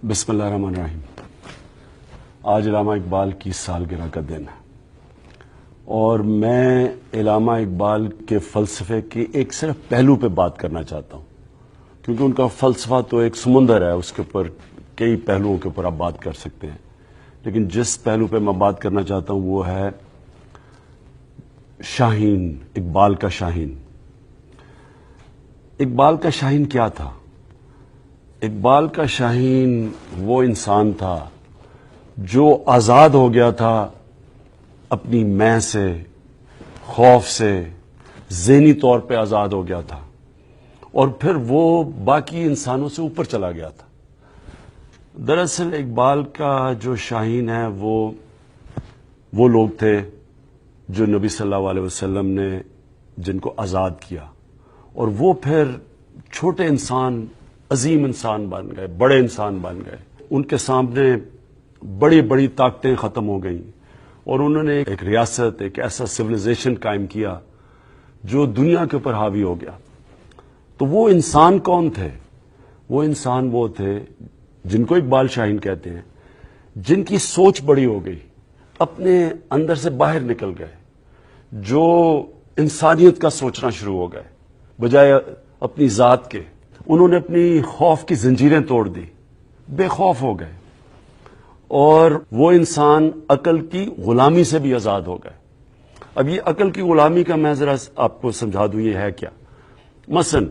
بسم اللہ الرحمن الرحیم۔ آج علامہ اقبال کی سالگرہ کا دن ہے اور میں علامہ اقبال کے فلسفے کے ایک صرف پہلو پہ بات کرنا چاہتا ہوں، کیونکہ ان کا فلسفہ تو ایک سمندر ہے، اس کے اوپر کئی پہلوؤں کے اوپر آپ بات کر سکتے ہیں، لیکن جس پہلو پہ میں بات کرنا چاہتا ہوں وہ ہے شاہین، اقبال کا شاہین۔ اقبال کا شاہین کیا تھا؟ اقبال کا شاہین وہ انسان تھا جو آزاد ہو گیا تھا اپنی میں سے، خوف سے، ذہنی طور پہ آزاد ہو گیا تھا، اور پھر وہ باقی انسانوں سے اوپر چلا گیا تھا۔ دراصل اقبال کا جو شاہین ہے وہ لوگ تھے جو نبی صلی اللہ علیہ وسلم نے جن کو آزاد کیا، اور وہ پھر چھوٹے انسان عظیم انسان بن گئے، بڑے انسان بن گئے۔ ان کے سامنے بڑی بڑی طاقتیں ختم ہو گئیں اور انہوں نے ایک ریاست، ایک ایسا سویلائزیشن قائم کیا جو دنیا کے اوپر حاوی ہو گیا۔ تو وہ انسان کون تھے؟ وہ انسان وہ تھے جن کو اقبال شاہین کہتے ہیں، جن کی سوچ بڑی ہو گئی، اپنے اندر سے باہر نکل گئے، جو انسانیت کا سوچنا شروع ہو گئے بجائے اپنی ذات کے۔ انہوں نے اپنی خوف کی زنجیریں توڑ دی، بے خوف ہو گئے، اور وہ انسان عقل کی غلامی سے بھی آزاد ہو گئے۔ اب یہ عقل کی غلامی کا میں ذرا آپ کو سمجھا دوں یہ ہے کیا۔ مثلا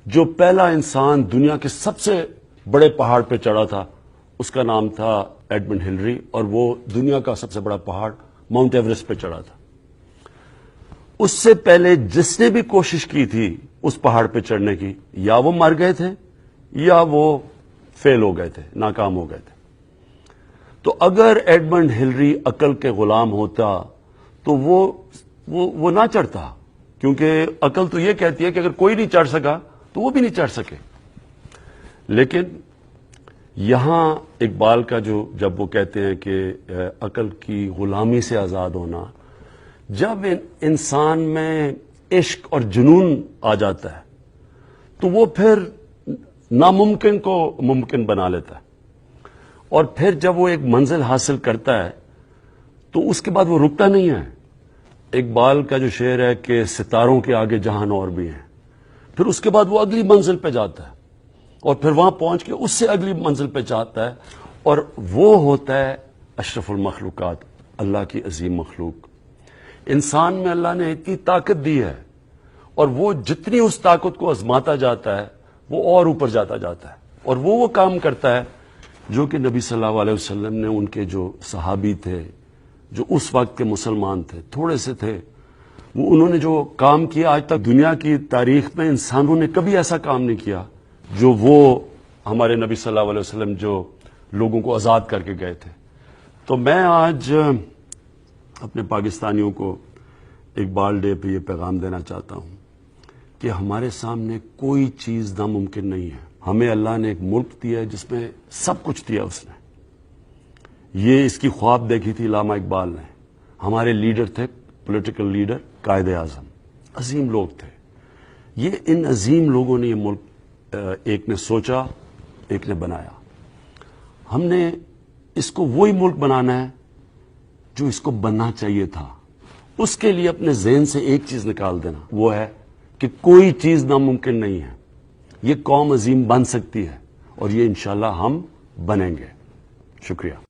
جو پہلا انسان دنیا کے سب سے بڑے پہاڑ پہ چڑھا تھا اس کا نام تھا ایڈمنڈ ہلری، اور وہ دنیا کا سب سے بڑا پہاڑ ماؤنٹ ایوریسٹ پہ چڑھا تھا۔ اس سے پہلے جس نے بھی کوشش کی تھی اس پہاڑ پہ چڑھنے کی، یا وہ مر گئے تھے یا وہ فیل ہو گئے تھے، ناکام ہو گئے تھے۔ تو اگر ایڈمنڈ ہلری عقل کے غلام ہوتا تو وہ نہ چڑھتا، کیونکہ عقل تو یہ کہتی ہے کہ اگر کوئی نہیں چڑھ سکا تو وہ بھی نہیں چڑھ سکے۔ لیکن یہاں اقبال کا جب وہ کہتے ہیں کہ عقل کی غلامی سے آزاد ہونا، جب انسان میں عشق اور جنون آ جاتا ہے تو وہ پھر ناممکن کو ممکن بنا لیتا ہے، اور پھر جب وہ ایک منزل حاصل کرتا ہے تو اس کے بعد وہ رکتا نہیں ہے۔ اقبال کا جو شعر ہے کہ ستاروں کے آگے جہان اور بھی ہیں، پھر اس کے بعد وہ اگلی منزل پہ جاتا ہے، اور پھر وہاں پہنچ کے اس سے اگلی منزل پہ جاتا ہے، اور وہ ہوتا ہے اشرف المخلوقات، اللہ کی عظیم مخلوق۔ انسان میں اللہ نے اتنی طاقت دی ہے، اور وہ جتنی اس طاقت کو آزماتا جاتا ہے وہ اور اوپر جاتا جاتا ہے، اور وہ کام کرتا ہے جو کہ نبی صلی اللہ علیہ وسلم نے، ان کے جو صحابی تھے، جو اس وقت کے مسلمان تھے، تھوڑے سے تھے، انہوں نے جو کام کیا آج تک دنیا کی تاریخ میں انسانوں نے کبھی ایسا کام نہیں کیا جو وہ ہمارے نبی صلی اللہ علیہ وسلم جو لوگوں کو آزاد کر کے گئے تھے۔ تو میں آج اپنے پاکستانیوں کو اقبال ڈے پہ یہ پیغام دینا چاہتا ہوں کہ ہمارے سامنے کوئی چیز ناممکن نہیں ہے۔ ہمیں اللہ نے ایک ملک دیا ہے جس میں سب کچھ دیا اس نے۔ یہ اس کی خواب دیکھی تھی علامہ اقبال نے۔ ہمارے لیڈر تھے، پولیٹیکل لیڈر، قائد اعظم، عظیم لوگ تھے۔ یہ ان عظیم لوگوں نے یہ ملک ایک نے سوچا، ایک نے بنایا۔ ہم نے اس کو وہی ملک بنانا ہے جو اس کو بننا چاہیے تھا۔ اس کے لیے اپنے ذہن سے ایک چیز نکال دینا، وہ ہے کہ کوئی چیز ناممکن نہیں ہے۔ یہ قوم عظیم بن سکتی ہے، اور یہ انشاءاللہ ہم بنیں گے۔ شکریہ۔